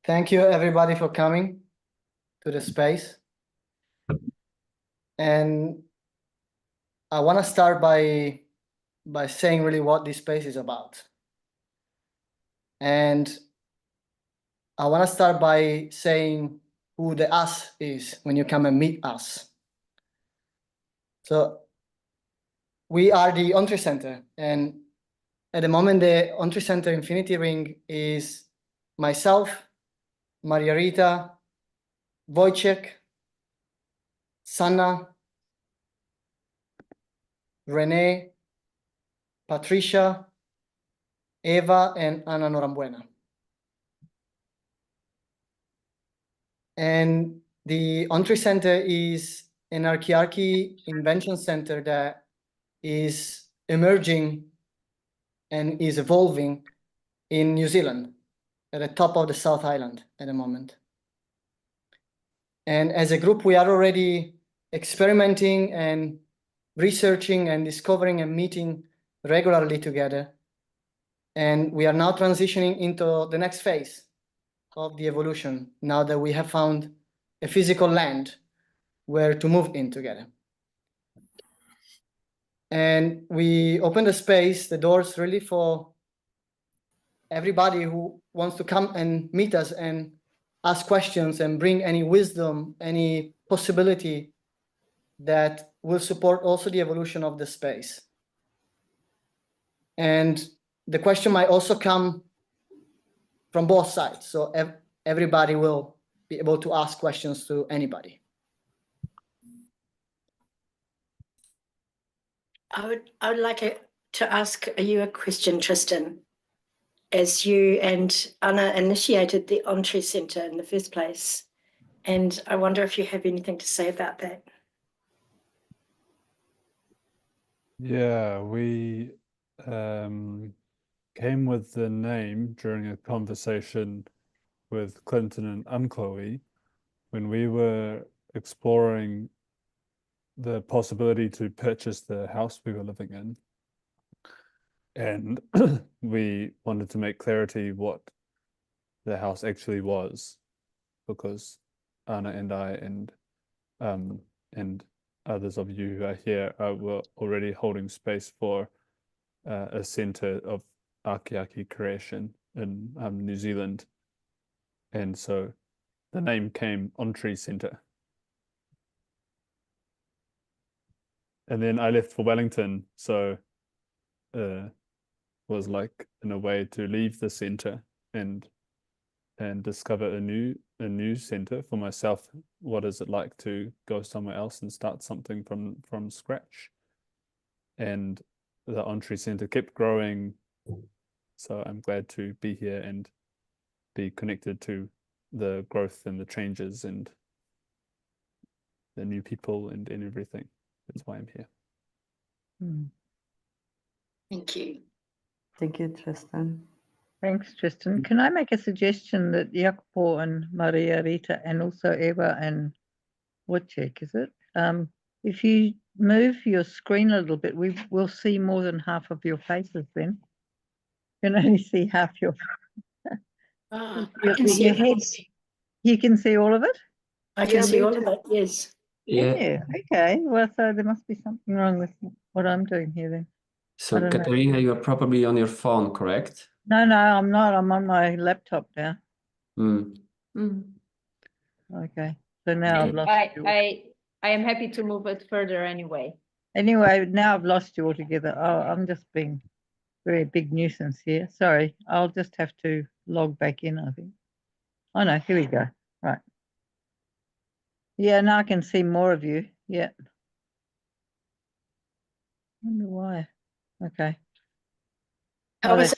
Thank you everybody for coming to the space. And I want to start by saying really what this space is about. And I want to start by saying who the us is when you come and meet us. So we are the Ontree Centre, and at the moment the Ontree Centre Infinity Ring is myself, Maria Rita, Wojciech, Sanna, Renee, Patricia, Eva, and Ana Norambuena. And the Ontree Centre is an archaeology invention center that is emerging and is evolving in New Zealand at the top of the South Island at the moment. And as a group, we are already experimenting and researching and discovering and meeting regularly together. And we are now transitioning into the next phase of the evolution, now that we have found a physical land where to move in together. And we open the space, the doors really for everybody who wants to come and meet us and ask questions and bring any wisdom, any possibility that will support also the evolution of the space. And the question might also come from both sides. So everybody will be able to ask questions to anybody. I would like to ask you a question, Tristan. As you and Anna initiated the Ontree Centre in the first place, and I wonder if you have anything to say about that. Yeah, we came with the name during a conversation with Clinton and Chloe when we were exploring the possibility to purchase the house we were living in. And we wanted to make clarity what the house actually was, because Anna and I and others of you who are here were already holding space for a centre of archaeology creation in New Zealand. And so the name came Ontree Centre. And then I left for Wellington, so was like in a way to leave the centre and discover a new centre for myself. What is it like to go somewhere else and start something from scratch? And the Ontree Centre kept growing, so I'm glad to be here and be connected to the growth and the changes and the new people and everything. That's why I'm here. Thank you. Thank you, Tristan. Thanks, Tristan. Can I make a suggestion that Jacopo and Maria Rita and also Eva and Wojciech, is it? If you move your screen a little bit, we will see more than half of your faces then. You can only see half your I can see your heads. You can see all of it? I can see all of it, yes. Yeah. Okay. Well, so there must be something wrong with what I'm doing here then. So, Katerina, you are probably on your phone, correct? No, I'm not. I'm on my laptop now. Okay. So now I've lost you. I am happy to move it further anyway. Anyway, now I've lost you altogether. Oh, I'm just being very big nuisance here. Sorry. I'll just have to log back in, I think. Oh, no. Here we go. Right. Yeah, now I can see more of you. Yeah. Wonder why. Okay. How was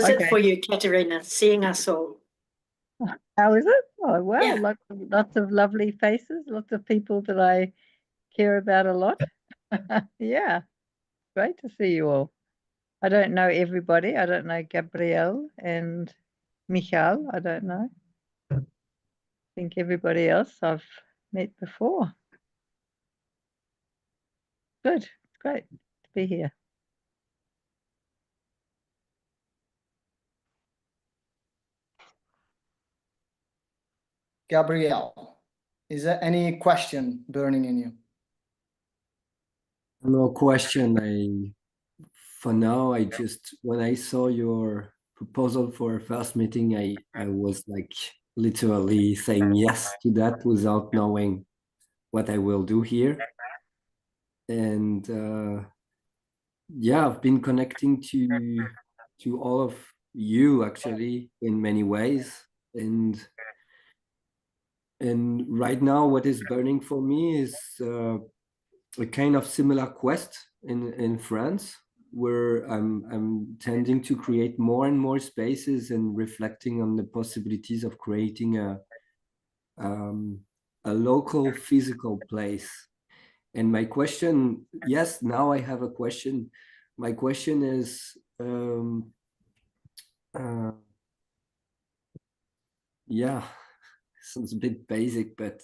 it for you, Katerina, seeing us all? How is it? Oh, wow. Yeah. Lots of lovely faces, lots of people that I care about a lot. Yeah. Great to see you all. I don't know everybody. I don't know Gabrielle and Michal. I don't know. I think everybody else I've met before. Good. It's great to be here. Gabrielle, is there any question burning in you? No question. For now, when I saw your proposal for a first meeting, I was like literally saying yes to that without knowing what I will do here. And yeah, I've been connecting to all of you actually in many ways. And right now, what is burning for me is a kind of similar quest in France, where I'm tending to create more and more spaces and reflecting on the possibilities of creating a local physical place. And my question, yes, now I have a question. My question is, yeah, sounds a bit basic, but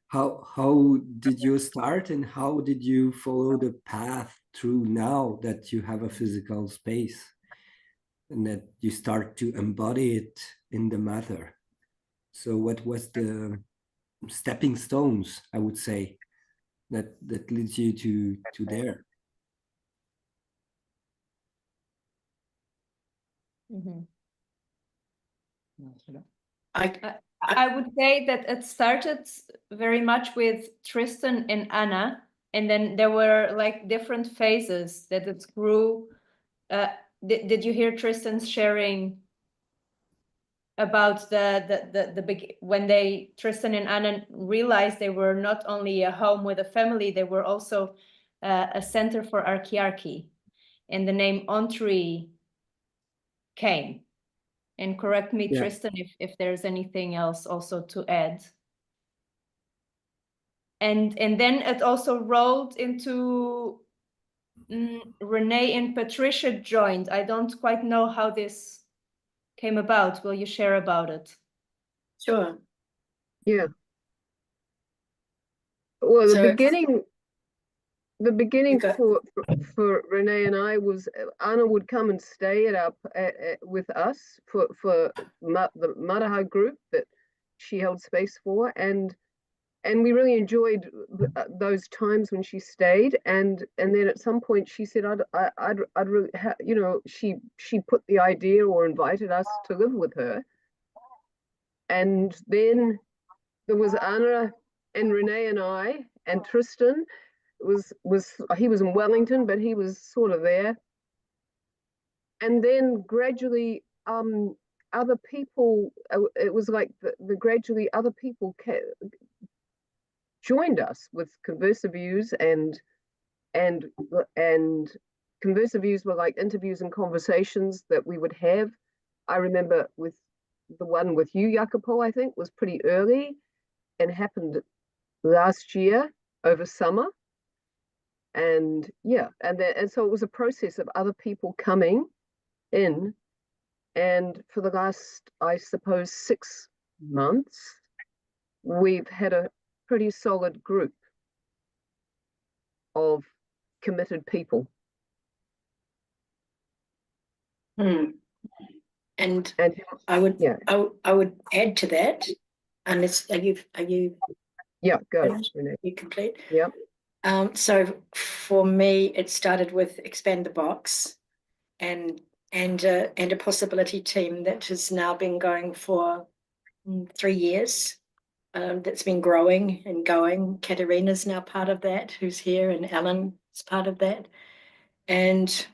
how did you start and how did you follow the path through now that you have a physical space and that you start to embody it in the matter? So what was the stepping stones, I would say, that leads you to there? Mhm. I I would say that it started very much with Tristan and Anna, and then there were like different phases that it grew. Did you hear Tristan sharing about when Tristan and Anna realized they were not only a home with a family, they were also a center for archiarchy, and the name Ontree came. And correct me, Yeah. Tristan, if there's anything else also to add. And then it also rolled into Renee and Patricia joined. I don't quite know how this came about. Will you share about it? sure. Yeah. Well, So- the beginning Okay. for Renee and I was Anna would come and stay with us for the Maraha group that she held space for, and we really enjoyed those times when she stayed. And then at some point she said, I'd really, she put the idea or invited us to live with her. And then there was Anna and Renee and I and Tristan. He was in Wellington, but he was sort of there. And then gradually, other people. It was like gradually other people joined us with Conversa Views, and Conversa Views were like interviews and conversations that we would have. I remember with the one with you, Jacopo, I think was pretty early and happened last year over summer. And yeah, and so it was a process of other people coming in. And for the last, I suppose, 6 months, we've had a pretty solid group of committed people. And I would, yeah, I would add to that. Unless are you? Yeah, go, finished? Renee. You complete? Yep. So for me, it started with Expand the Box, and a possibility team that has now been going for 3 years. That's been growing and going. Katerina's now part of that, who's here, and Alan is part of that, and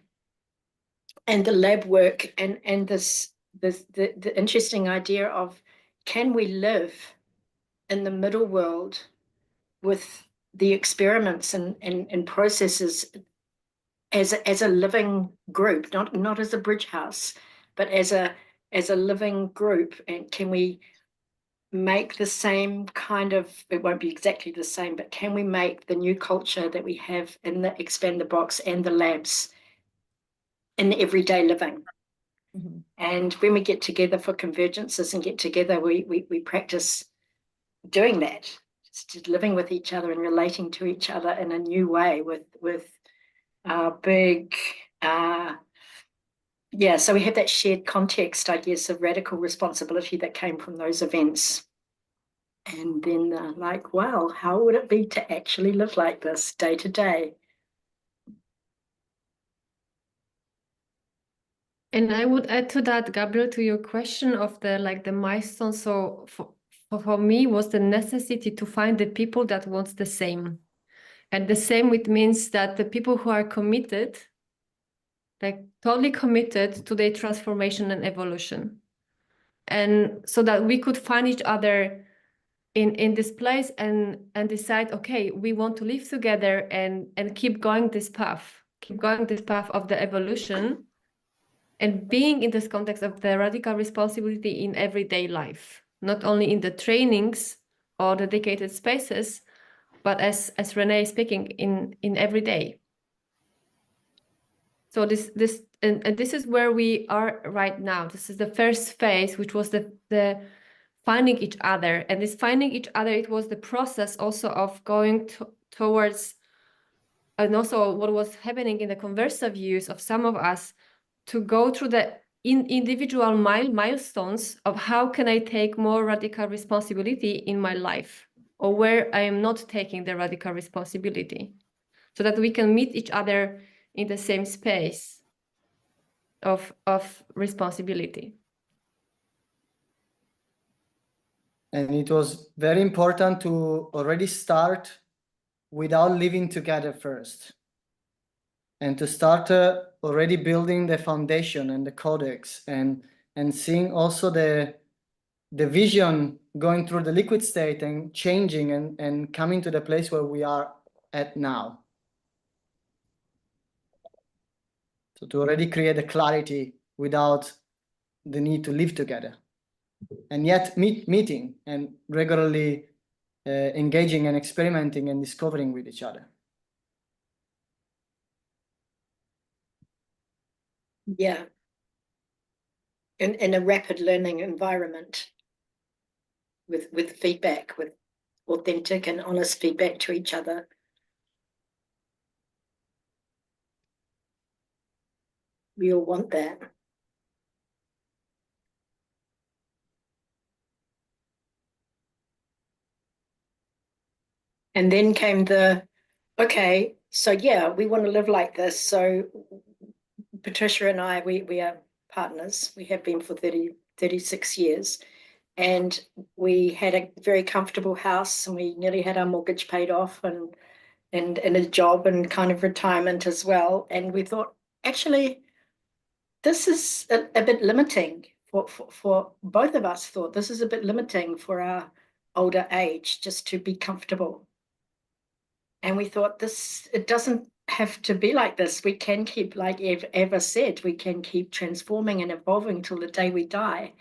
the lab work and the interesting idea of, can we live in the middle world with the experiments and processes as a living group, not as a bridge house, but as a living group, and can we make the same kind of, it won't be exactly the same, but can we make the new culture that we have in the Expand the Box and the labs in everyday living? Mm-hmm. And when we get together for convergences and get together, we practice doing that, just living with each other and relating to each other in a new way with big, so we have that shared context, I guess, of radical responsibility that came from those events. And then they're like, wow, how would it be to actually live like this day to day? And I would add to that, Gabriel, to your question of the milestone. So for me was the necessity to find the people that want the same. And the same, which means that the people who are committed, like totally committed to their transformation and evolution. And so that we could find each other in this place and decide, okay, we want to live together and keep going this path of the evolution, and being in this context of the radical responsibility in everyday life, not only in the trainings or dedicated spaces, but as Renee is speaking, in every day. So this is where we are right now. This is the first phase, which was the finding each other. And this finding each other, it was the process also of going towards, and also what was happening in the conversa views of some of us, to go through the individual milestones of how can I take more radical responsibility in my life, or where I am not taking the radical responsibility, so that we can meet each other in the same space of responsibility. And it was very important to already start without living together first, and to start already building the foundation and the codex, and seeing also the vision going through the liquid state and changing and coming to the place where we are at now. So to already create the clarity without the need to live together, and yet meeting and regularly engaging and experimenting and discovering with each other. Yeah. In a rapid learning environment with feedback, with authentic and honest feedback to each other. We all want that. And then came the, okay, so yeah, we want to live like this. So Patricia and I, we are partners. We have been for 36 years. And we had a very comfortable house, and we nearly had our mortgage paid off, and a job and kind of retirement as well. And we thought, actually, this is a bit limiting for both of us. Thought this is a bit limiting for our older age, just to be comfortable. And we thought, it doesn't have to be like this. We can keep, like Eva said, we can keep transforming and evolving till the day we die.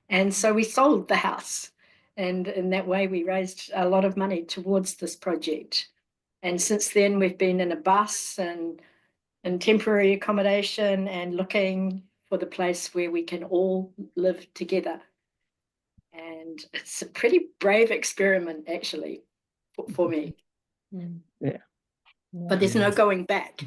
And so we sold the house, and in that way we raised a lot of money towards this project. And since then we've been in a bus and in temporary accommodation and looking for the place where we can all live together. And it's a pretty brave experiment, actually, for me. Yeah. But there's no going back.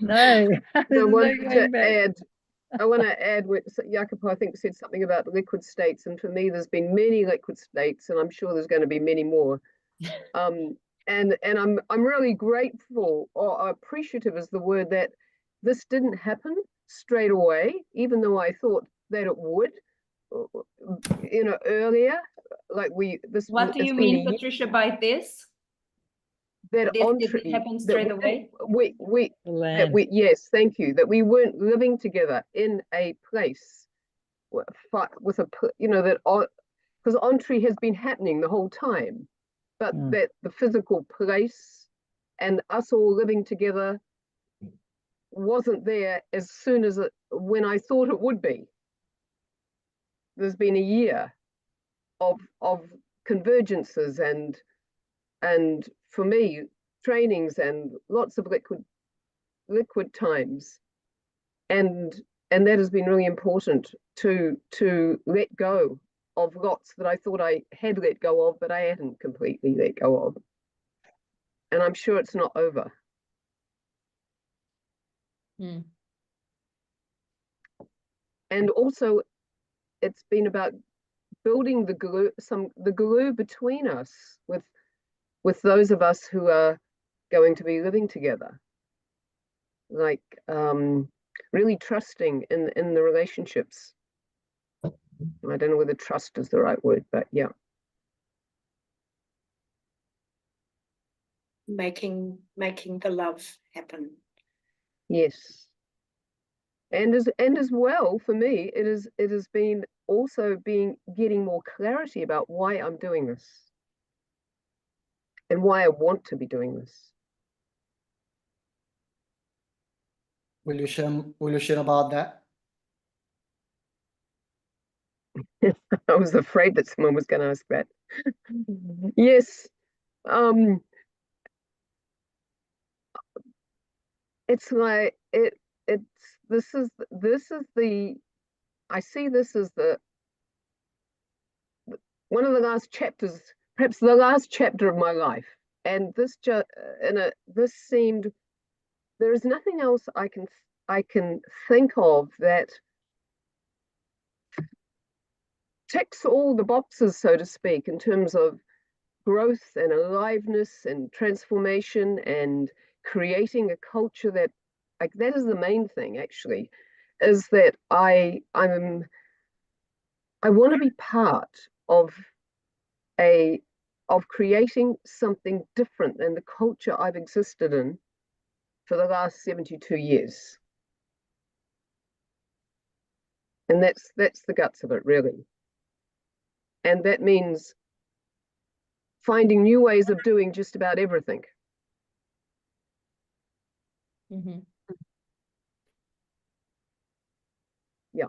No, I there's no wanted going to back. add, I want to add what Jacopo, I think, said something about the liquid states. And for me, there's been many liquid states, and I'm sure there's going to be many more. And I'm really grateful, or appreciative is the word, that this didn't happen straight away, even though I thought that it would, earlier. Like What do you mean, Patricia, by this? That Did Ontree, it happen straight away? Yes, thank you. That we weren't living together in a place with because Ontree has been happening the whole time, but that the physical place and us all living together wasn't there as soon as when I thought it would be. There's been a year of convergences and for me, trainings and lots of liquid times, and that has been really important to let go of lots that I thought I had let go of, but I hadn't completely let go of. And I'm sure it's not over. and also it's been about building the glue between us with those of us who are going to be living together, like really trusting in the relationships. I don't know whether trust is the right word, but yeah. Making the love happen. Yes. And as well, for me, it has been also getting more clarity about why I'm doing this and why I want to be doing this. Will you share about that? I was afraid that someone was going to ask that. Yes. It's like this is the, I see this as one of the last chapters, perhaps the last chapter of my life. And this seemed, there is nothing else I can think of that ticks all the boxes, so to speak, in terms of growth and aliveness and transformation and creating a culture that, like, that is the main thing actually, is that I want to be part of creating something different than the culture I've existed in for the last 72 years. And that's the guts of it, really. And that means finding new ways of doing just about everything. Mm-hmm. Yeah.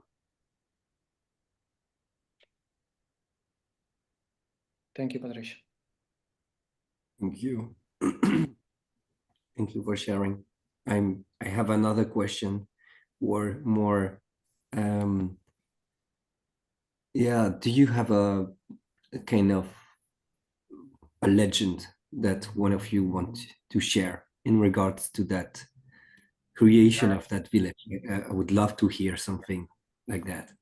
Thank you, Patricia. Thank you. Thank you for sharing. I have another question, or more. Yeah, do you have a kind of a legend that one of you want to share in regards to that creation of that village? I would love to hear something like that.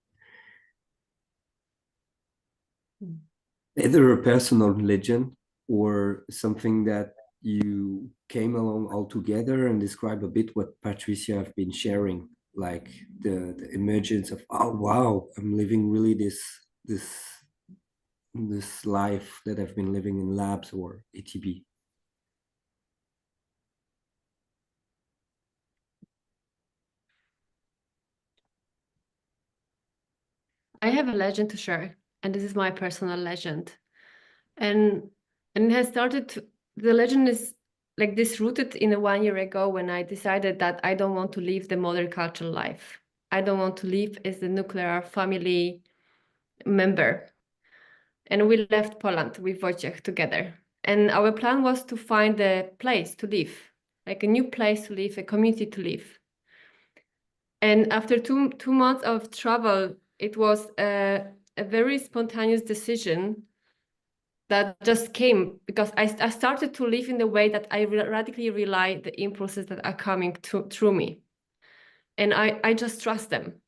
Either a personal legend or something that you came along all together, and describe a bit what Patricia have been sharing, like the emergence of, oh wow, I'm living really this life that I've been living in labs or ATB. I have a legend to share, and this is my personal legend. And it has started the legend is like this, rooted in 1 year ago when I decided that I don't want to live the modern cultural life. I don't want to live as the nuclear family member. And we left Poland with Wojciech together. And our plan was to find a place to live, like a new place to live, a community to live. And after two months of travel, it was a very spontaneous decision that just came because I started to live in the way that I radically rely the impulses that are coming through me. And I just trust them.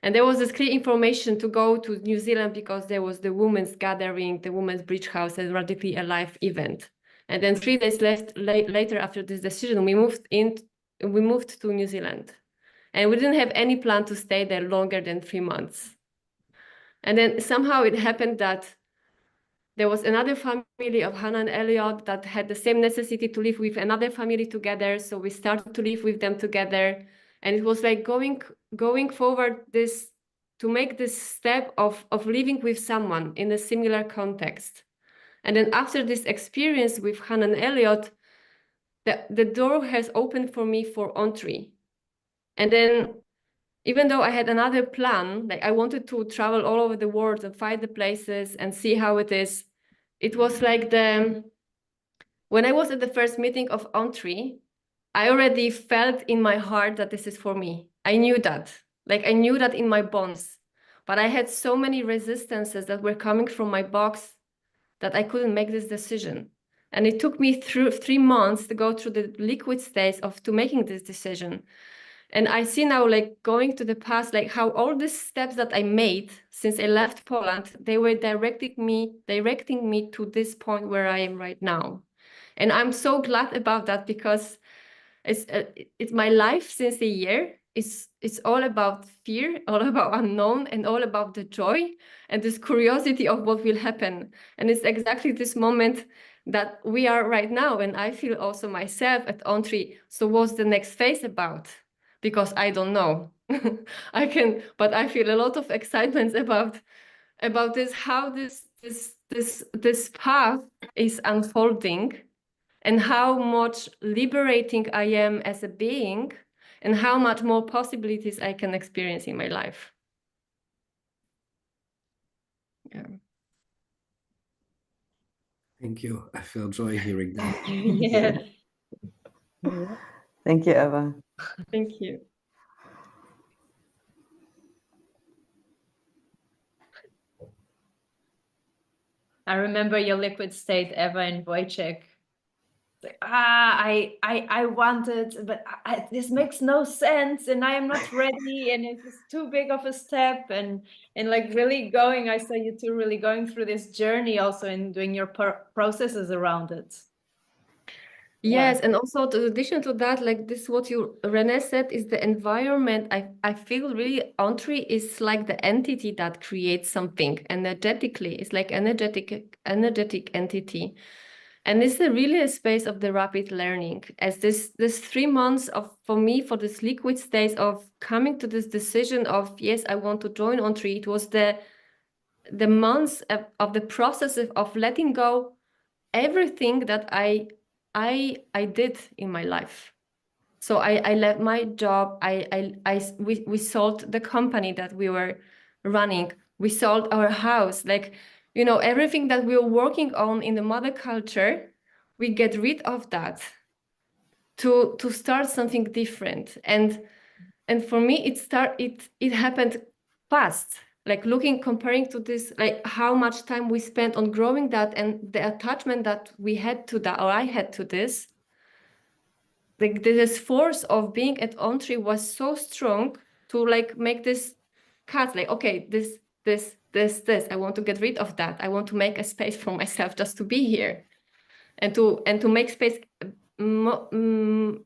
And there was this clear information to go to New Zealand because there was the women's gathering, the women's bridge house, a radically alive event. And then 3 days later after this decision, we moved to New Zealand. And we didn't have any plan to stay there longer than 3 months. And then somehow it happened that there was another family of Hannah and Elliot that had the same necessity to live with another family together. So we started to live with them together. And it was like going forward to make this step of living with someone in a similar context. And then after this experience with Hannah and Elliot, the door has opened for me for Ontree. And then even though I had another plan, like I wanted to travel all over the world and find the places and see how it is, it was like when I was at the first meeting of Ontree, I already felt in my heart that this is for me. I knew that, like I knew that in my bones, but I had so many resistances that were coming from my box that I couldn't make this decision. And it took me through 3 months to go through the liquid stage to making this decision. And I see now, like going to the past, like how all these steps that I made since I left Poland, they were directing me to this point where I am right now. And I'm so glad about that, because it's my life since a year. It's all about fear, all about unknown, and all about the joy and this curiosity of what will happen. And it's exactly this moment that we are right now. And I feel also myself at Ontree. So what's the next phase about? Because I don't know. But I feel a lot of excitement about this, how this path is unfolding, and how much liberating I am as a being, and how much more possibilities I can experience in my life. Yeah. Thank you. I feel joy hearing that. Yeah. Yeah. Thank you, Eva. Thank you. I remember your liquid state, Eva and Wojciech. Like, I want it, but this makes no sense, and I am not ready, and it's too big of a step, and like really going. I saw you two really going through this journey also, and doing your processes around it. Yes, and also in addition to that, like this, what Renee said, is the environment. I feel really Ontree is like the entity that creates something energetically. It's like energetic entity. And this is really a space of the rapid learning, as this 3 months for me, for this liquid stage of coming to this decision of, yes, I want to join Ontree. It was the months of the process of letting go everything that I did in my life. So I left my job. We sold the company that we were running. We sold our house, like, everything that we were working on in the mother culture. We get rid of that to start something different. And for me, it happened fast. Like comparing to this, like how much time we spent on growing that, and the attachment that we had to that, or I had to this. Like this force of being at Ontree was so strong to like make this cut. Like, okay, this. I want to get rid of that. I want to make a space for myself just to be here, and to make space. The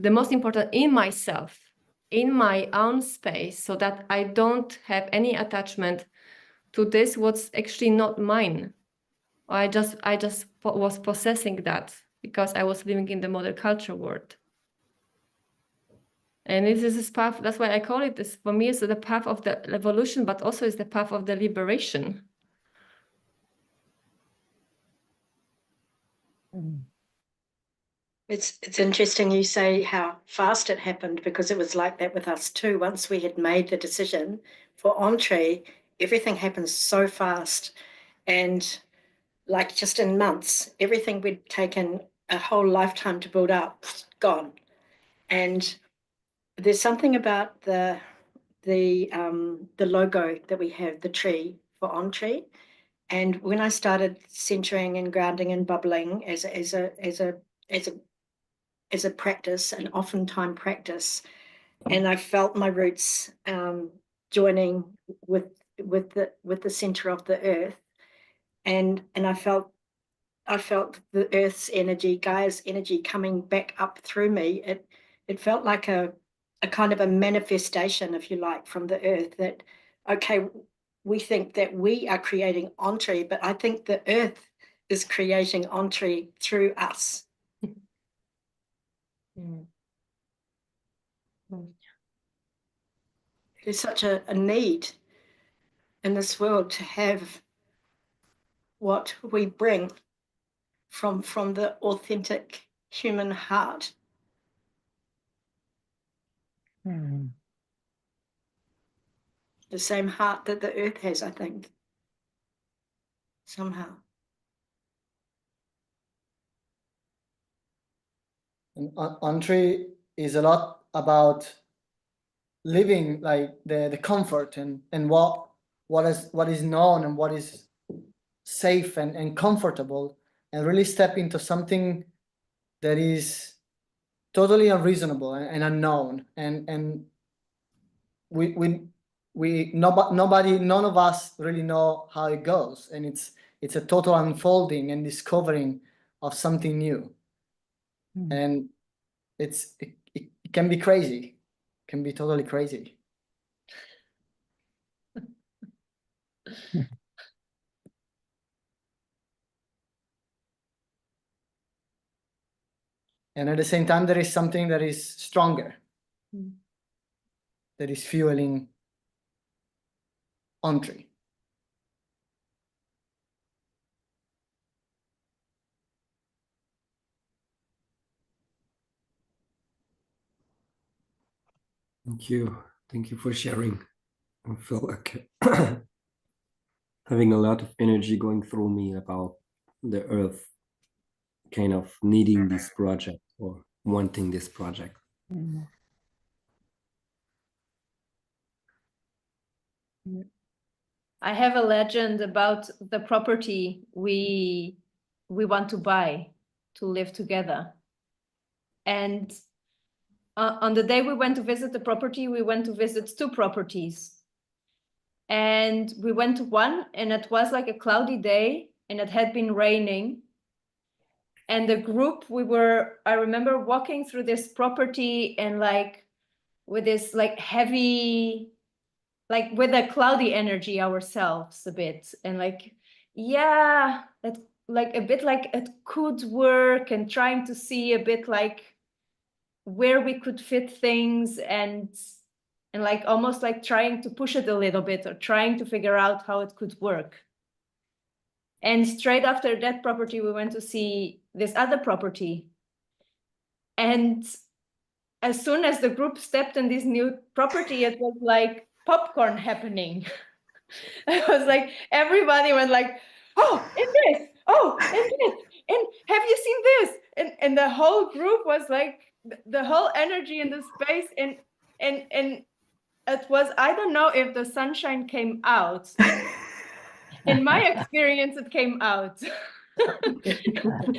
most important in myself, in my own space, so that I don't have any attachment to this what's actually not mine. I just was possessing that because I was living in the mother culture world. And this is this path, that's why I call it this, for me, it's the path of the evolution, but also is the path of the liberation. It's interesting you say how fast it happened, because it was like that with us too. Once we had made the decision for Ontree, everything happened so fast, and like just in months, everything we'd taken a whole lifetime to build up, gone. And there's something about the logo that we have, the tree for Ontree. And when I started centering and grounding and bubbling as a practice, an oftentimes practice, and I felt my roots joining with the center of the earth, and I felt the earth's energy, Gaia's energy, coming back up through me. It felt like a kind of a manifestation, if you like, from the earth, that okay, we think that we are creating Ontree, but I think the earth is creating Ontree through us. There's such a need in this world to have what we bring from the authentic human heart. The same heart that the earth has, I think, somehow. And Ontree is a lot about living like the comfort and what is known and what is safe and comfortable, and really step into something that is totally unreasonable and unknown, and none of us really know how it goes, and it's a total unfolding and discovering of something new. And it can be crazy, can be totally crazy. And at the same time, there is something that is stronger, that is fueling Ontree. Thank you. Thank you for sharing. I feel like having a lot of energy going through me about the earth kind of needing this project or wanting this project. I have a legend about the property we want to buy to live together. And on the day we went to visit the property, we went to visit 2 properties. And we went to one, and it was like a cloudy day, and it had been raining. And the group, I remember walking through this property and like with this like heavy, like with a cloudy energy ourselves a bit, and like, yeah, that like a bit like it could work, and trying to see a bit like where we could fit things, and like almost like trying to push it a little bit, or trying to figure out how it could work. And straight after that property, we went to see this other property. And as soon as the group stepped in this new property, it was like popcorn happening. It was like everybody went like, oh, and this, oh, and this, and have you seen this? And the whole group was like, the whole energy in the space, and it was, I don't know if the sunshine came out. In my experience, it came out.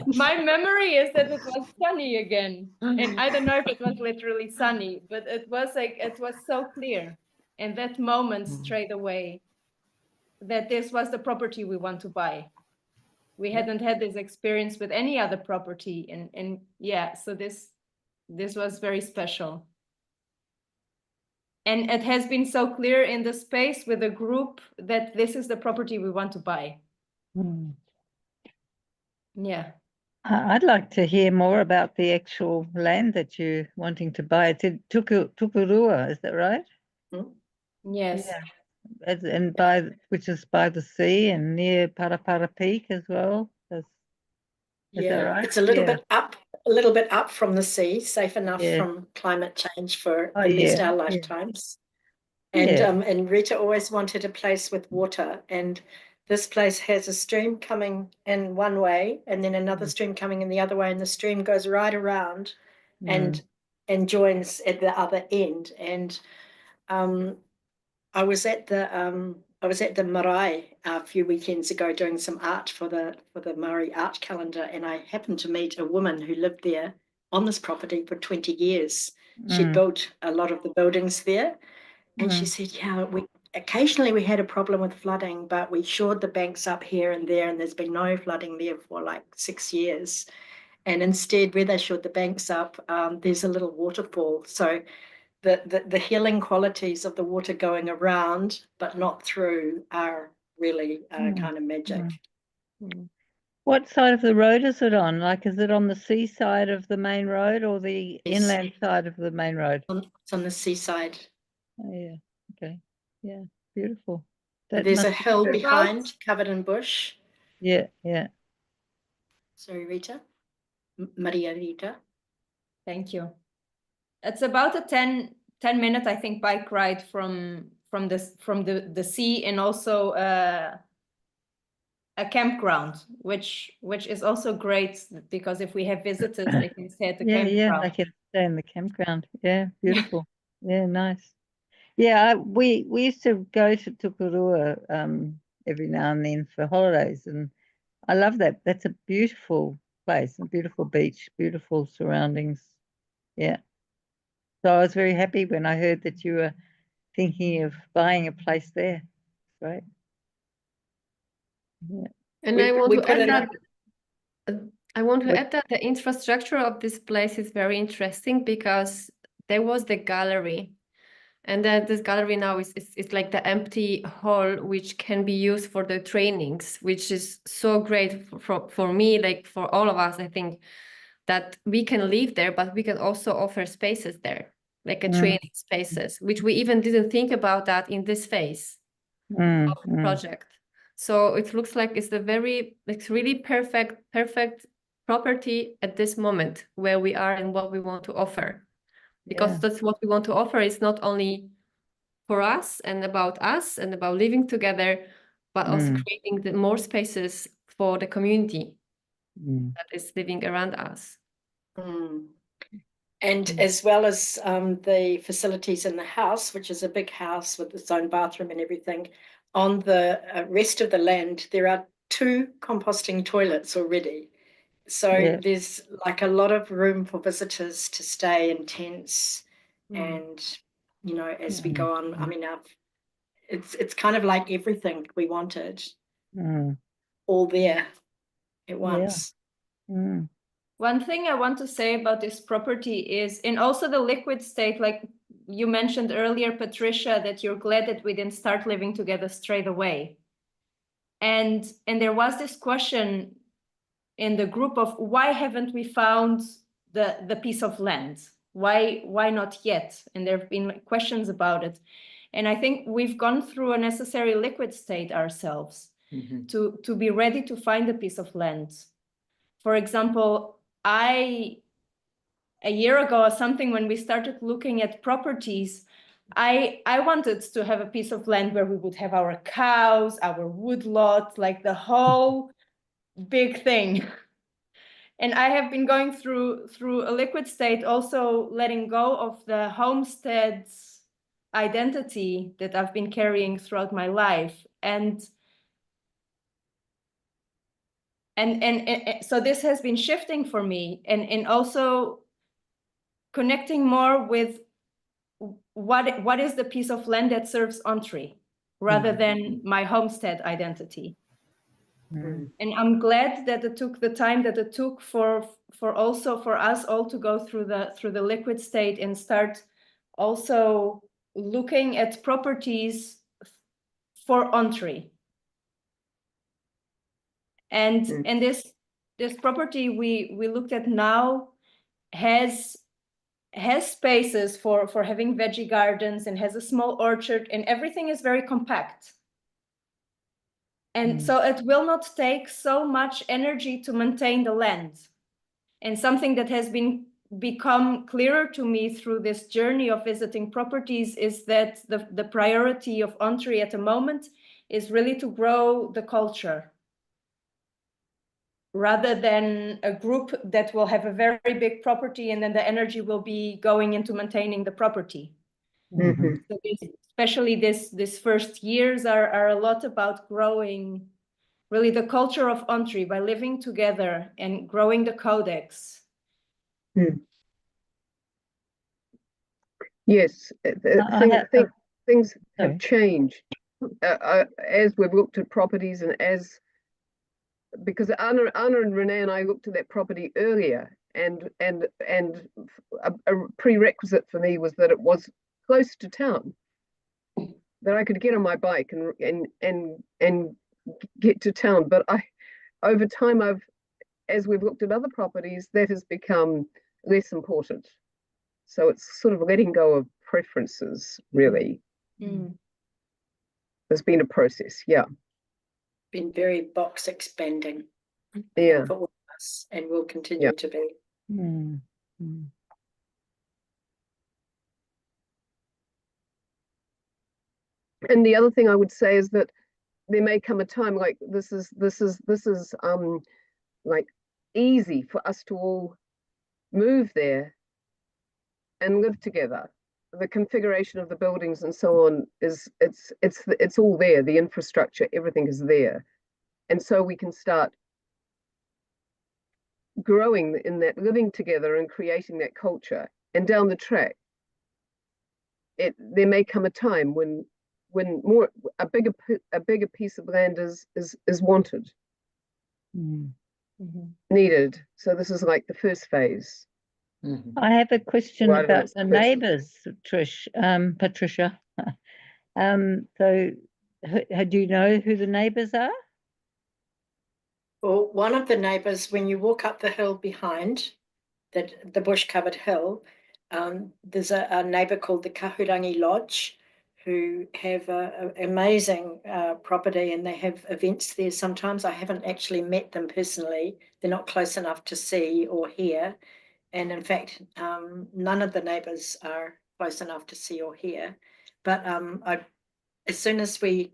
My memory is that it was sunny again. And I don't know if it was literally sunny, but it was like, it was so clear in that moment straight away that this was the property we want to buy. We hadn't had this experience with any other property. And yeah, so this was very special. And it has been so clear in the space with the group that this is the property we want to buy. Yeah. I'd like to hear more about the actual land that you're wanting to buy. It's in Tukurua, is that right? Yes. Yeah. And which is by the sea and near Parapara Peak as well. Is that right? It's a little bit up from the sea, safe enough from climate change for at least our lifetimes. And Rita always wanted a place with water, and this place has a stream coming in one way and then another stream coming in the other way, and the stream goes right around and joins at the other end. And I was at the marae a few weekends ago doing some art for the Maori art calendar, and I happened to meet a woman who lived there on this property for 20 years. She built a lot of the buildings there, and she said, yeah, occasionally we had a problem with flooding, but we shored the banks up here and there, and there's been no flooding there for like 6 years. And instead, where they shored the banks up, there's a little waterfall. So the healing qualities of the water going around but not through are really kind of magic. What side of the road is it on? Like, is it on the seaside of the main road or the inland side of the main road? It's on the seaside. Oh, yeah. Okay. Yeah. Beautiful. There's a hill behind covered in bush. Yeah. Yeah. Sorry, Rita. Maria Rita. Thank you. It's about a 10-minute, I think, bike ride from the sea, and also a campground, which is also great, because if we have visitors, they can stay at the campground. Yeah, they can stay in the campground. Yeah, beautiful. Yeah, nice. Yeah, we used to go to Tukurua every now and then for holidays, and I love that. That's a beautiful place, a beautiful beach, beautiful surroundings. Yeah. So I was very happy when I heard that you were thinking of buying a place there. Great. Yeah. And We- I want we to put add in a- that I want to What- add that the infrastructure of this place is very interesting because there was the gallery, and that this gallery now is like the empty hall which can be used for the trainings, which is so great for me, like for all of us. I think that we can live there, but we can also offer spaces there, like a training spaces, which we even didn't think about that in this phase of the project. So it looks like it's really perfect property at this moment where we are and what we want to offer. Because Yeah. that's what we want to offer. It's not only for us and about living together, but also creating the more spaces for the community that is living around us. And as well as the facilities in the house, which is a big house with its own bathroom and everything, on the rest of the land, there are 2 composting toilets already. So Yeah. there's like a lot of room for visitors to stay in tents. And, you know, as we go on, I mean, it's kind of like everything we wanted all there at once. One thing I want to say about this property is, and also the liquid state, like you mentioned earlier, Patricia, that you're glad that we didn't start living together straight away. And there was this question in the group of why haven't we found the piece of land? Why not yet? And there have been questions about it. And I think we've gone through a necessary liquid state ourselves to be ready to find a piece of land. For example, a year ago or something, when we started looking at properties, I wanted to have a piece of land where we would have our cows, our woodlot, like the whole big thing. And I have been going through a liquid state, also letting go of the homestead's identity that I've been carrying throughout my life. And so this has been shifting for me, and also connecting more with what is the piece of land that serves Ontree rather than my homestead identity. And I'm glad that it took the time that it took for us all to go through the liquid state and start also looking at properties for Ontree. And this property we looked at now has spaces for having veggie gardens and has a small orchard, and everything is very compact. And so it will not take so much energy to maintain the land. And something that has become clearer to me through this journey of visiting properties is that the priority of Ontree at the moment is really to grow the culture, rather than a group that will have a very big property and then the energy will be going into maintaining the property. So especially this first years are a lot about growing really the culture of Ontree by living together and growing the codex. Yes, things have Sorry. changed as we've looked at properties, and because Anna and Renee and I looked at that property earlier, and a prerequisite for me was that it was close to town, that I could get on my bike and get to town. But over time, as we've looked at other properties, that has become less important. So it's sort of letting go of preferences, really. There's been a process, yeah. Been very box expanding Yeah. for all of us, and will continue to be. And the other thing I would say is that there may come a time like this is like easy for us to all move there and live together. The configuration of the buildings and so on it's all there. The infrastructure, everything is there, and so we can start growing in that, living together and creating that culture and down the track, there may come a time when a bigger piece of land is wanted, needed. So this is like the first phase. I have a question Right, about it's the the first- neighbours, Patricia. So do you know who the neighbours are? Well, one of the neighbours, when you walk up the hill behind the bush-covered hill, there's a neighbour called the Kahurangi Lodge, who have an amazing property, and they have events there sometimes. I haven't actually met them personally. They're not close enough to see or hear. And in fact, none of the neighbours are close enough to see or hear. But as soon as we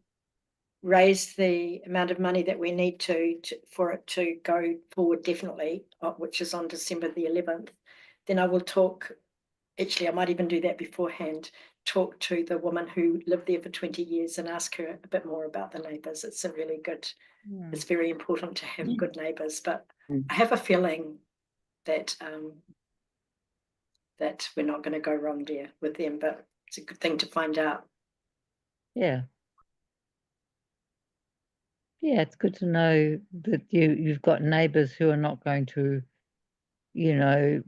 raise the amount of money that we need for it to go forward, definitely, which is on December the 11th, then I will talk. Actually, I might even do that beforehand, talk to the woman who lived there for 20 years and ask her a bit more about the neighbours. It's a really good, it's very important to have good neighbours, but I have a feeling that that we're not going to go wrong there with them, but it's a good thing to find out. Yeah. Yeah, it's good to know that you've got neighbours who are not going to, you know,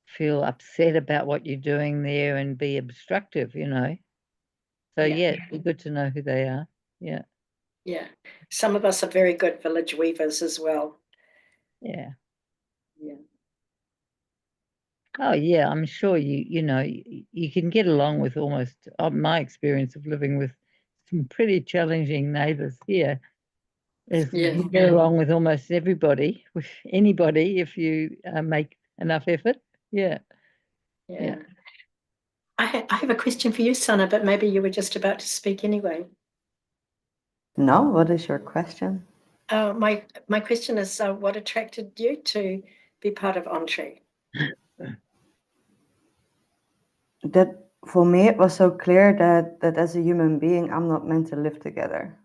feel upset about what you're doing there and be obstructive, you know. So yeah, it'd be good to know who they are. Yeah. Yeah. Some of us are very good village weavers as well. Yeah. Yeah. Oh yeah, I'm sure you know you can get along with almost my experience of living with some pretty challenging neighbours here is you get along with almost everybody, with anybody if you make enough effort. Yeah. Yeah. I have a question for you, Sana, but maybe you were just about to speak anyway. No, what is your question? My question is, what attracted you to be part of Ontree? That for me, it was so clear that as a human being, I'm not meant to live together.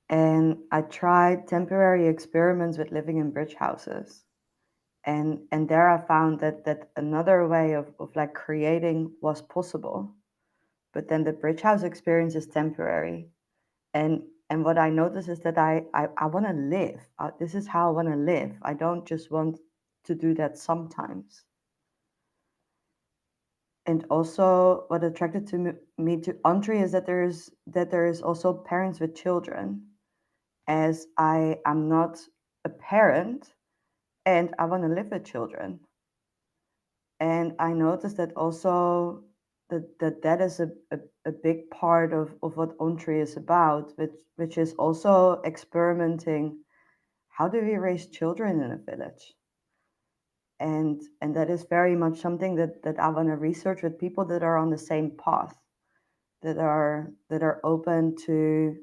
And I tried temporary experiments with living in bridge houses. And there I found that another way of like creating was possible. But then the bridge house experience is temporary. And what I noticed is that I want to live. This is how I want to live. I don't just want to do that sometimes. And also what attracted to me to Ontree is that there is also parents with children, as I am not a parent and I want to live with children. And I noticed that also that is a big part of what Ontree is about, which is also experimenting. How do we raise children in a village? And that is very much something that I want to research with people that are on the same path, that are open to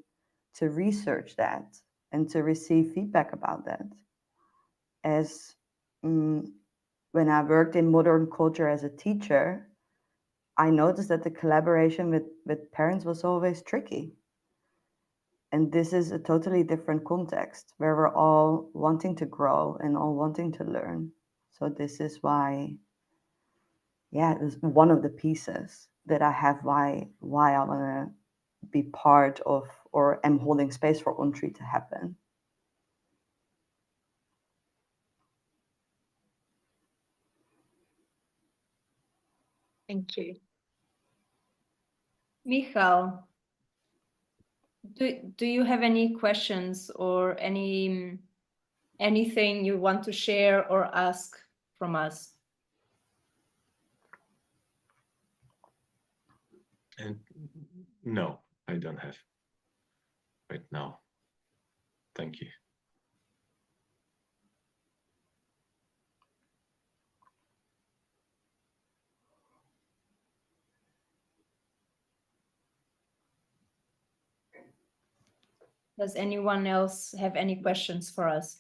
research that and to receive feedback about that. As when I worked in modern culture as a teacher, I noticed that the collaboration with parents was always tricky. And this is a totally different context where we're all wanting to grow and all wanting to learn. So this is why, yeah, it was one of the pieces that I have why I want to be part of or am holding space for Ontree to happen. Thank you. Michal, do you have any questions or anything you want to share or ask from us? And no, I don't have right now. Thank you. Does anyone else have any questions for us?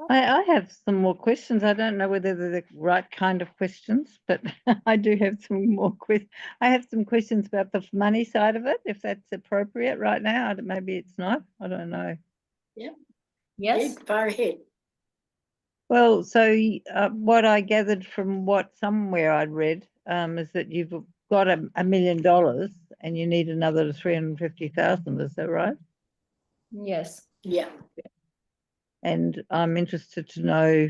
I have some more questions. I don't know whether they're the right kind of questions, but I do have some more questions. I have some questions about the money side of it, if that's appropriate right now. Maybe it's not. I don't know. Yeah. Yes. Far ahead. Well, so what I gathered from what somewhere I'd read is that you've got $1 million and you need another 350,000. Is that right? Yes. Yeah. And I'm interested to know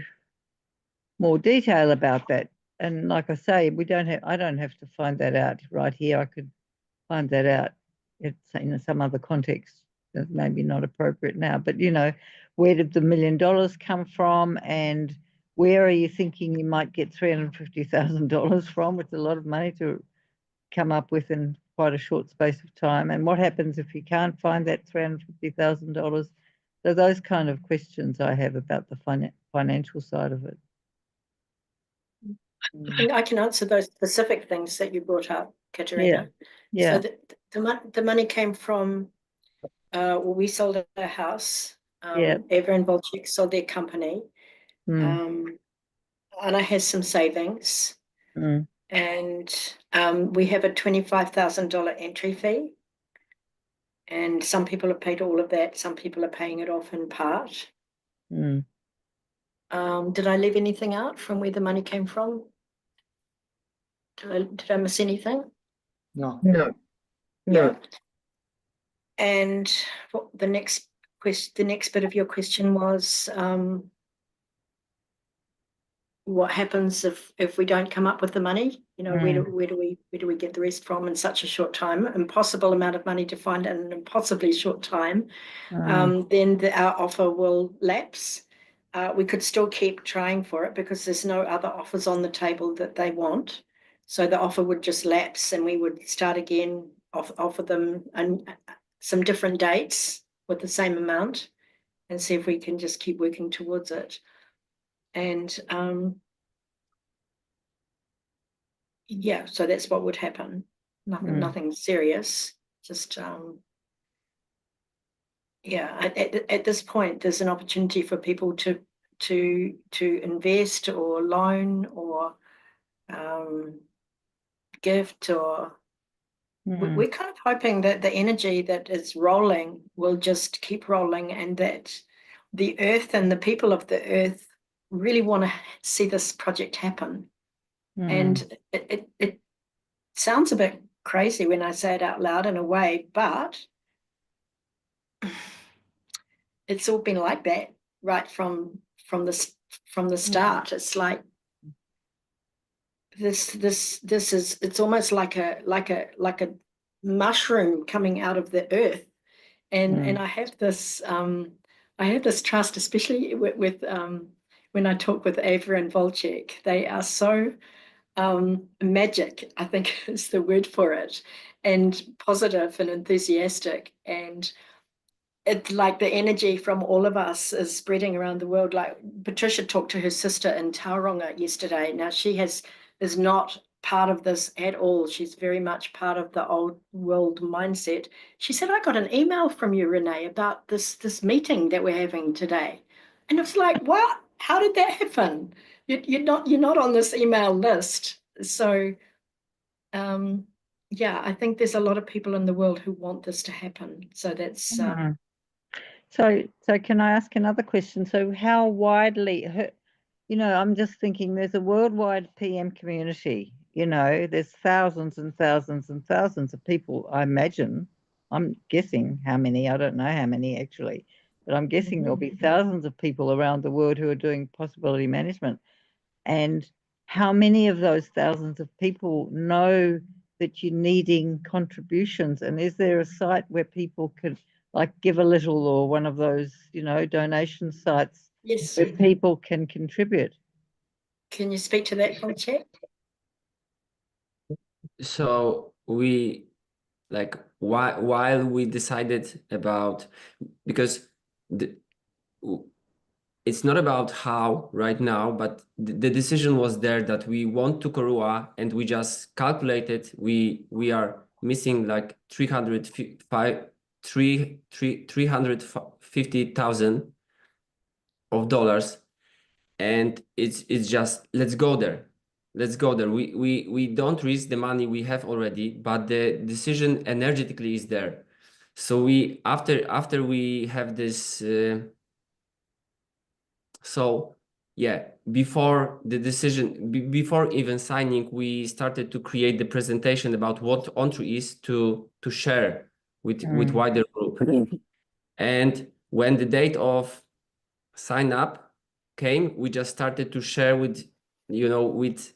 more detail about that. And like I say, I don't have to find that out right here. I could find that out in some other context that's maybe not appropriate now. But where did the $1 million come from, and where are you thinking you might get $350,000 from? It's a lot of money to come up with in quite a short space of time. And what happens if you can't find that $350,000? So those kind of questions I have about the financial side of it. I can answer those specific things that you brought up, Katerina. Yeah. So the money came from, we sold our house. Eva and Volchik sold their company. Anna has some savings. And we have a $25,000 entry fee. And some people have paid all of that. Some people are paying it off in part. Did I leave anything out from where the money came from? Did I miss anything? No. No. Yeah. And the next bit of your question was, what happens if we don't come up with the money? Where do we get the rest from in such a short time? Impossible amount of money to find in an impossibly short time. Then our offer will lapse. We could still keep trying for it because there's no other offers on the table that they want. So the offer would just lapse, and we would start again, offer them some different dates with the same amount, and see if we can just keep working towards it. And yeah, so that's what would happen. Nothing serious. Just yeah. At this point, there's an opportunity for people to invest or loan or gift, or we're kind of hoping that the energy that is rolling will just keep rolling, and that the earth and the people of the earth really want to see this project happen. And it sounds a bit crazy when I say it out loud in a way, but it's all been like that right from the start. It's like this is, it's almost like a mushroom coming out of the earth, and I have this trust, especially with when I talk with Ava and Volchik. They are so magic, I think is the word for it, and positive and enthusiastic, and it's like the energy from all of us is spreading around the world. Like Patricia talked to her sister in Tauranga yesterday. Now she is not part of this at all. She's very much part of the old world mindset. She said, I got an email from you, Renee, about this meeting that we're having today. And it was like, what? How did that happen? You're not on this email list. So yeah, I think there's a lot of people in the world who want this to happen. So that's So can I ask another question? So how widely, I'm just thinking there's a worldwide PM community, there's thousands and thousands and thousands of people, I imagine. I'm guessing how many, I don't know how many actually, but I'm guessing there'll be thousands of people around the world who are doing possibility management. And how many of those thousands of people know that you're needing contributions? And is there a site where people could give a little, or one of those, donation sites where people can contribute? Can you speak to that, Volchik? So we while we decided about, because it's not about how right now, but the decision was there that we want to Korua, and we just calculated we are missing like 350,000 of dollars, and it's just let's go there. We don't risk the money we have already, but the decision energetically is there. So we after we have this so yeah, before the decision, before even signing, we started to create the presentation about what Ontree is to share with wider group. And when the date of sign up came, we just started to share with, with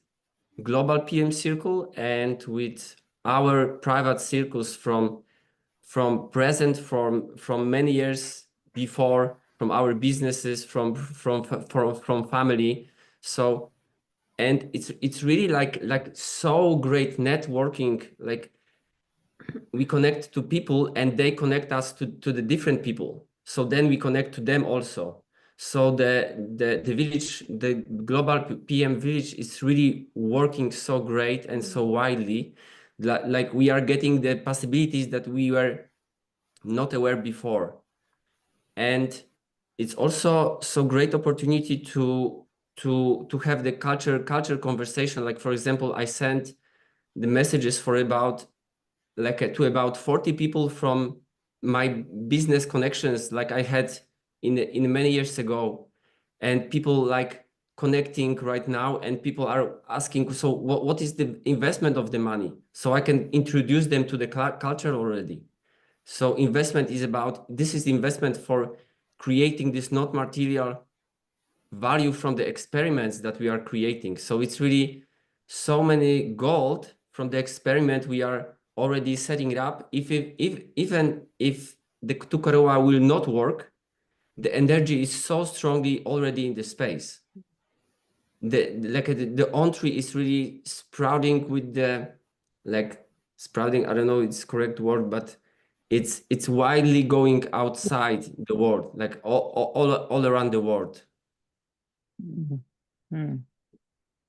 global PM circle and with our private circles from many years before, from our businesses, from family. So, and it's really like so great networking. Like we connect to people and they connect us to the different people. So then we connect to them also. So the village, the global PM village is really working so great and so widely. Like we are getting the possibilities that we were not aware before. And it's also so great opportunity to have the culture conversation. Like, for example, I sent the messages for about to about 40 people from my business connections like I had in many years ago, and people like connecting right now, and people are asking, so what is the investment of the money, so I can introduce them to the culture already. So investment is about, this is the investment for creating this not material value from the experiments that we are creating. So it's really so many gold from the experiment we are already setting it up. Even if the Tukaroa will not work, the energy is so strongly already in the space. The Ontree is really sprouting with the, like sprouting, I don't know it's correct word, but it's widely going outside the world, like all around the world.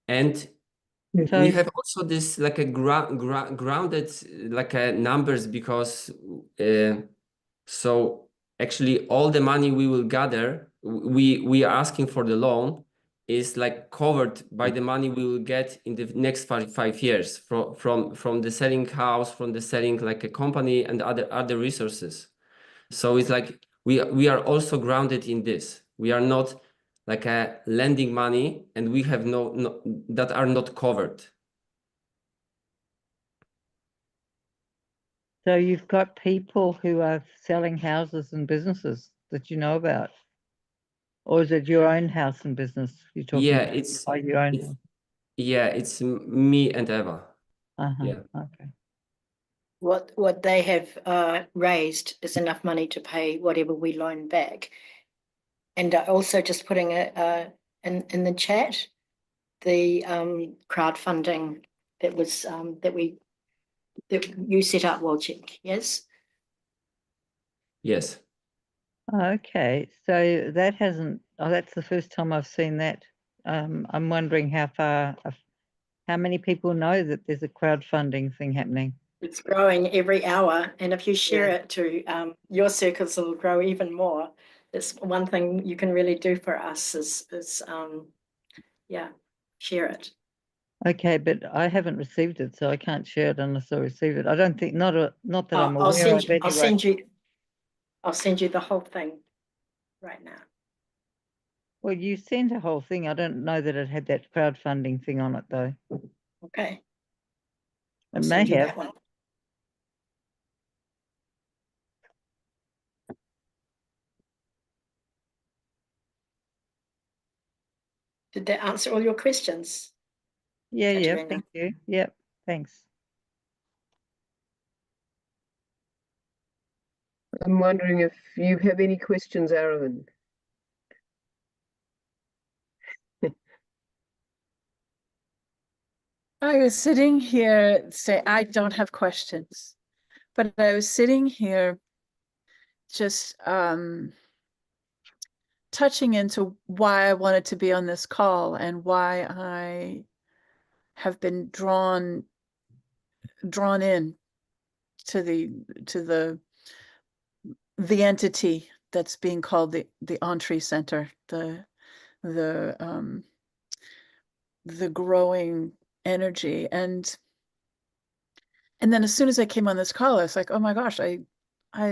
And So we have also this like a grounded like a numbers, because so actually all the money we will gather, we are asking for the loan, is like covered by the money we will get in the next 5 years from the selling house, from the selling like a company and other resources. So it's like we are also grounded in this. We are not like a lending money, and we have no that are not covered. So you've got people who are selling houses and businesses that you know about, or is it your own house and business you're talking Yeah, about? it's Your own it's house. yeah, it's me and Eva. Yeah. Okay. What they have raised is enough money to pay whatever we loan back. And also just putting it in the chat, the crowdfunding that was that you set up, Wojciech, yes? Yes. Okay, so that hasn't. Oh, that's the first time I've seen that. I'm wondering how many people know that there's a crowdfunding thing happening. It's growing every hour, and if you share it to your circles, it'll grow even more. It's one thing you can really do for us is yeah, share it. Okay, but I haven't received it, so I can't share it unless I receive it. I don't think not that I'm aware of. Anyway. I'll send you the whole thing right now. Well, you sent a whole thing. I don't know that it had that crowdfunding thing on it, though. Okay. It may have. Did that answer all your questions? Yeah, Katerina? yeah, thank you. Yep, thanks. I'm wondering if you have any questions, Aaron. I was sitting here, I don't have questions, but I was sitting here just touching into why I wanted to be on this call and why I have been drawn in to the entity that's being called the Ontree Centre, the growing energy. And then as soon as I came on this call, I was like, oh my gosh, I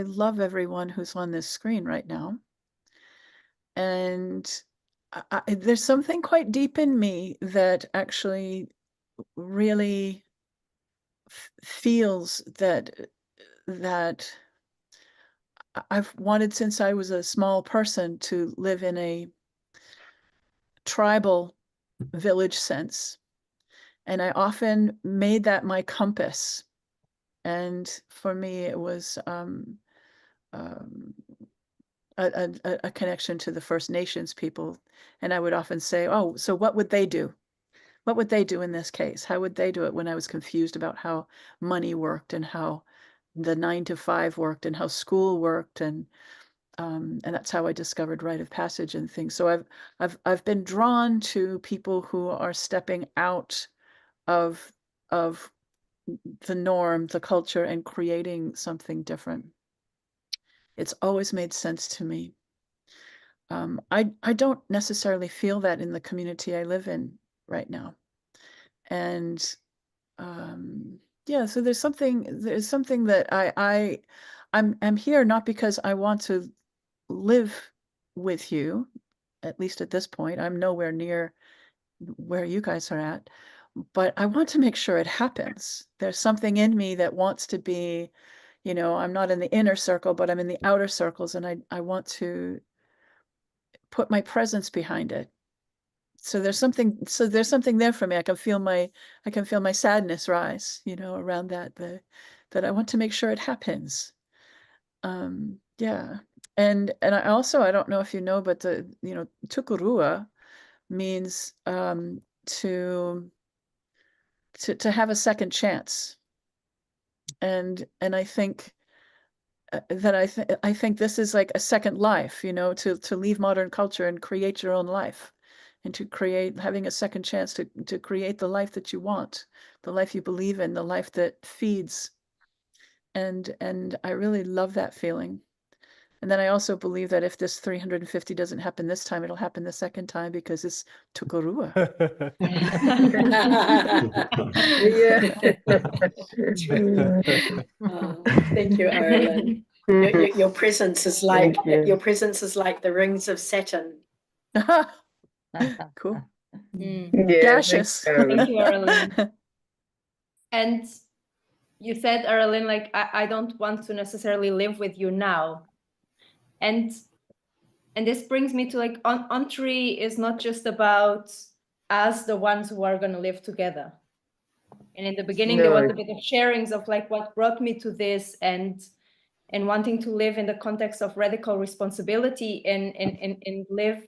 love everyone who's on this screen right now. And there's something quite deep in me that actually really feels that I've wanted since I was a small person to live in a tribal village sense. And I often made that my compass. And for me, it was a connection to the First Nations people. And I would often say, oh, so what would they do? What would they do in this case? How would they do it when I was confused about how money worked and how the 9 to 5 worked and how school worked, and that's how I discovered rite of passage and things. So I've been drawn to people who are stepping out of the norm, the culture, and creating something different. It's always made sense to me. I don't necessarily feel that in the community I live in right now. And yeah, so there's something that I'm here not because I want to live with you, at least at this point. I'm nowhere near where you guys are at, but I want to make sure it happens. There's something in me that wants to be, I'm not in the inner circle, but I'm in the outer circles, and I want to put my presence behind it. So there's something there for me. I can feel my sadness rise, around that I want to make sure it happens. Yeah. And I also, I don't know if you know, but tukurua means to have a second chance. And I think that I think this is like a second life, to leave modern culture and create your own life, and to having a second chance to create the life that you want, the life you believe in, the life that feeds. And I really love that feeling. And then I also believe that if this 350 doesn't happen this time, it'll happen the second time, because it's tukurua. Thank you, Ireland. Your presence is like the rings of Saturn. Cool. Gaseous. Thank you, Arlene. And you said, Arlene, like, I don't want to necessarily live with you now. And this brings me to, like, Ontree is not just about us, the ones who are going to live together. And in the beginning, there was a bit of sharings of like what brought me to this, and wanting to live in the context of radical responsibility and live,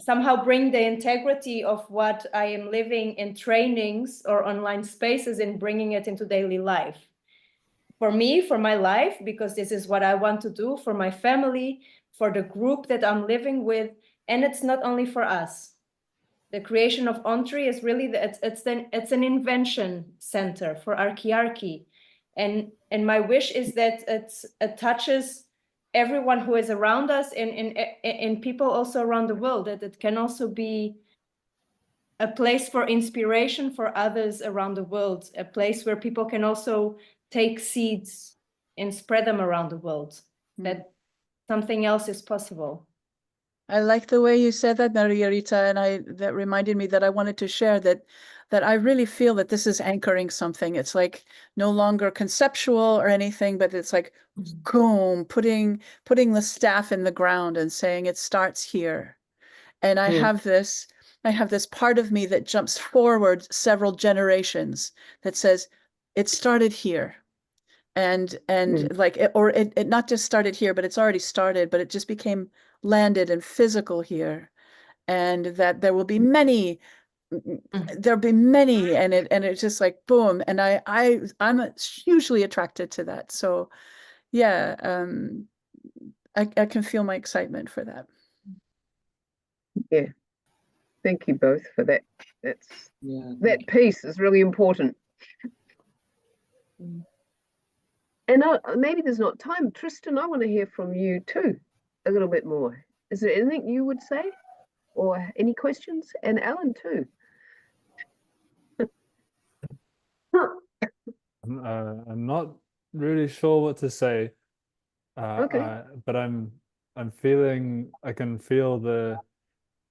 somehow bring the integrity of what I am living in trainings or online spaces and bringing it into daily life. For me, for my life, because this is what I want to do, for my family, for the group that I'm living with. And it's not only for us. The creation of Ontree is really it's an invention center for archiarchy, and my wish is that it touches everyone who is around us and people also around the world, that it can also be a place for inspiration for others around the world, a place where people can also take seeds and spread them around the world, that something else is possible. I like the way you said that, Maria Rita, and that reminded me that I wanted to share that I really feel that this is anchoring something. It's like no longer conceptual or anything, but it's like, boom, putting the staff in the ground and saying it starts here. And I have this part of me that jumps forward several generations that says it started here. And like it not just started here, but it's already started, but it just became landed and physical here, and that there will be many, there'll be many, and it's just like boom. And I'm hugely attracted to that. So yeah, I can feel my excitement for that. Yeah, thank you both for that. That piece is really important. And maybe there's not time. Tristan, I want to hear from you too, a little bit more. Is there anything you would say, or any questions? And Alan too. I'm not really sure what to say. Okay. But I'm feeling, I can feel the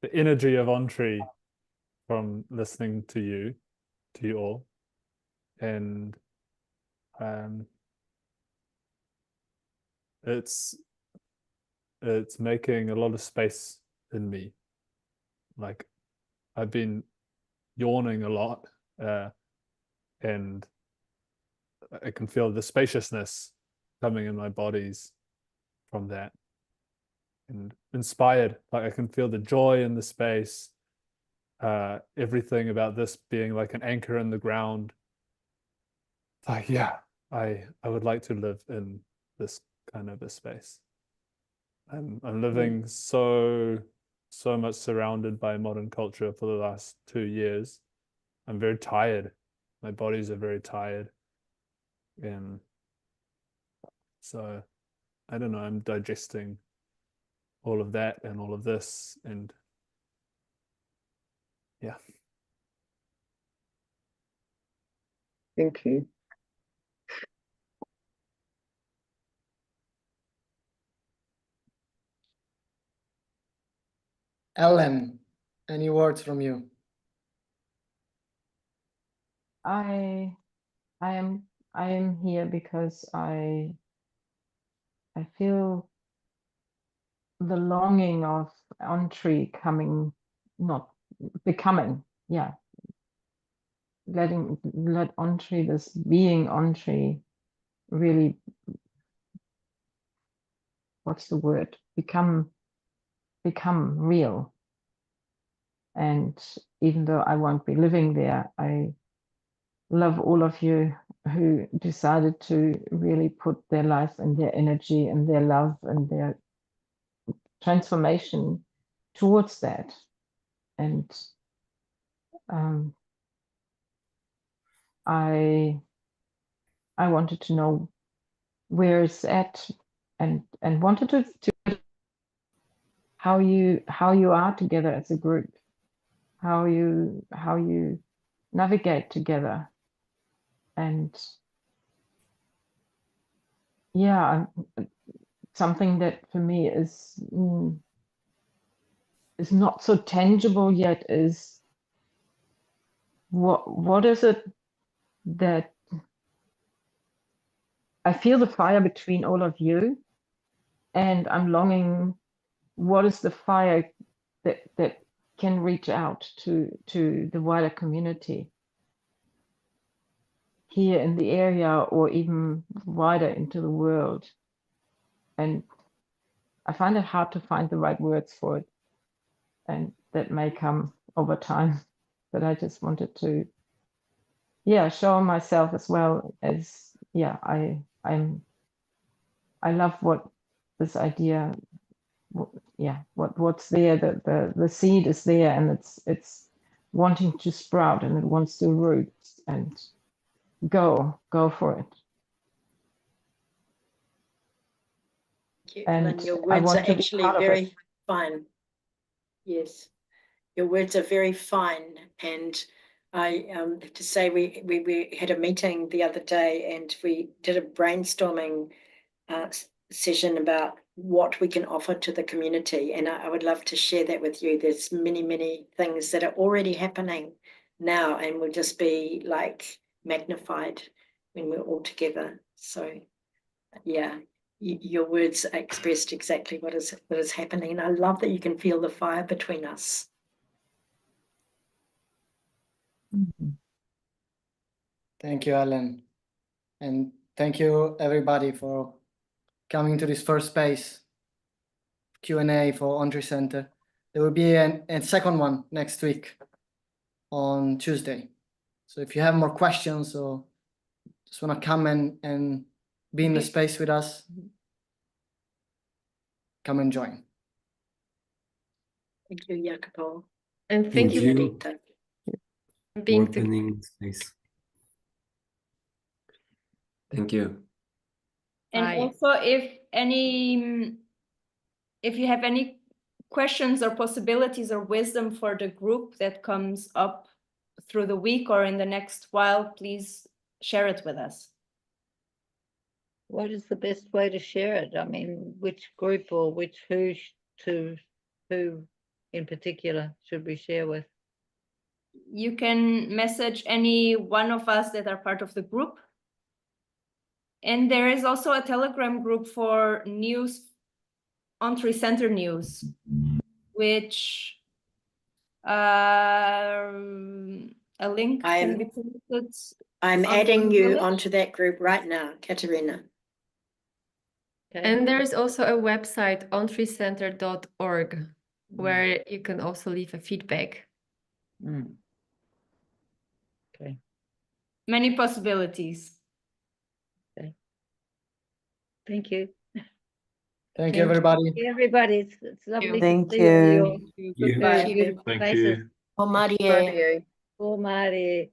the energy of Ontree from listening to you all, and it's making a lot of space in me. Like, I've been yawning a lot, and I can feel the spaciousness coming in my bodies from that, and inspired. Like, I can feel the joy in the space, everything about this being like an anchor in the ground. Like, yeah, I would like to live in this kind of a space. I'm living so much surrounded by modern culture for the last 2 years. I'm very tired. My bodies are very tired. And so, I don't know, I'm digesting all of that and all of this, and yeah. Thank you. Ellen, any words from you? I am here because I feel the longing of Ontree becoming, yeah. Let Ontree, this being Ontree, really, what's the word? Become real. And even though I won't be living there, I love all of you who decided to really put their life and their energy and their love and their transformation towards that. And I wanted to know where it's at, and wanted to how you are together as a group, how you navigate together. And yeah, something that for me is not so tangible yet is what is it that I feel the fire between all of you, and I'm longing, what is the fire that can reach out to the wider community here in the area, or even wider into the world. And I find it hard to find the right words for it, and that may come over time, but I just wanted to, yeah, show myself as well as, yeah, I love what this idea, what's there, the seed is there, and it's wanting to sprout, and it wants to root and go for it. Thank you, And Ellen. Your I words want are to be actually part of it. very fine. Yes, your words are very fine. And I have to say, we had a meeting the other day, and we did a brainstorming session about what we can offer to the community. And I would love to share that with you. There's many things that are already happening now, and will just be like magnified when we're all together. So yeah, your words expressed exactly what is happening. And I love that you can feel the fire between us. Thank you, Ellen. And thank you, everybody, for coming to this first space Q&A for Ontree Centre. There will be a second one next week on Tuesday. So if you have more questions or just want to come and be in the space with us, come and join. Thank you, Jacopo. And Thank you. Benedetta. being Opening space. Thank you. And Bye. also, if you have any questions or possibilities or wisdom for the group that comes up through the week or in the next while, please share it with us. What is the best way to share it? I mean, which group or which who in particular should we share with? You can message any one of us that are part of the group. And there is also a Telegram group for news, Ontree Centre news, which a link can be posted. I'm on adding the you village. onto that group right now, Katerina. Okay. And there is also a website, ontreecenter.org, where you can also leave a feedback. Mm. Okay. Many possibilities. Thank you. Thank you, everybody. Everybody, it's lovely Thank to see you. you. All. You. Goodbye. Thank Faces. you. Marie. Marie. Oh, Mari.